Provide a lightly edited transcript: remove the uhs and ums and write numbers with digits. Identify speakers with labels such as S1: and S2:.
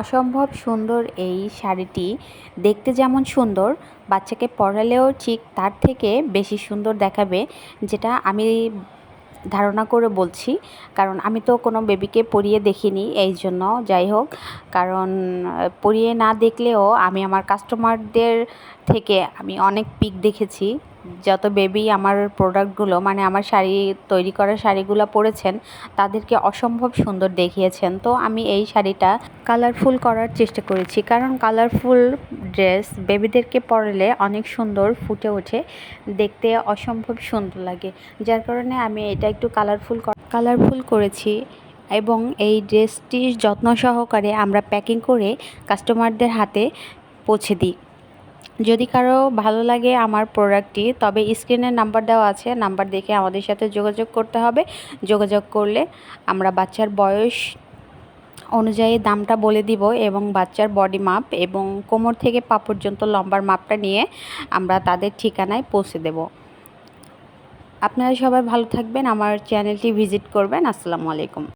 S1: অসম্ভব সুন্দর এই শাড়িটি দেখতে যেমন সুন্দর, বাচ্চাকে পরালেও ঠিক তার থেকে বেশি সুন্দর দেখাবে, যেটা আমি ধারণা করে বলছি। কারণ আমি তো কোনো বেবিকে পরিয়ে দেখিনি, এই জন্য যাই হোক, কারণ পরিয়ে না দেখলেও আমি আমার কাস্টমারদের থেকে আমি অনেক পিক দেখেছি। যত বেবি আমার প্রোডাক্টগুলো মানে আমার শাড়ি তৈরি করা শাড়িগুলো পরেছেন তাদেরকে অসম্ভব সুন্দর দেখিয়েছেন। তো আমি এই শাড়িটা কালারফুল করার চেষ্টা করেছি, কারণ কালারফুল ড্রেস বেবিদেরকে পরালে অনেক সুন্দর ফুটে ওঠে, দেখতে অসম্ভব সুন্দর লাগে। যার কারণে আমি এটা একটু কালারফুল করেছি এবং এই ড্রেসটি যত্ন সহকারে আমরা প্যাকিং করে কাস্টমারদের হাতে পৌঁছে দিই। যদি কারো ভালো লাগে আমার প্রোডাক্টটি, তবে স্ক্রিনের নাম্বার দেওয়া আছে, নাম্বার দেখে আমাদের সাথে যোগাযোগ করতে হবে। যোগাযোগ করলে আমরা বাচ্চার বয়স অনুযায়ী দামটা বলে দিব এবং বাচ্চার বডি মাপ এবং কোমর থেকে পা পর্যন্ত লম্বার মাপটা নিয়ে আমরা তাদের ঠিকানায় পৌঁছে দেব। আপনারা সবাই ভালো থাকবেন, আমার চ্যানেলটি ভিজিট করবেন। আসসালামু আলাইকুম।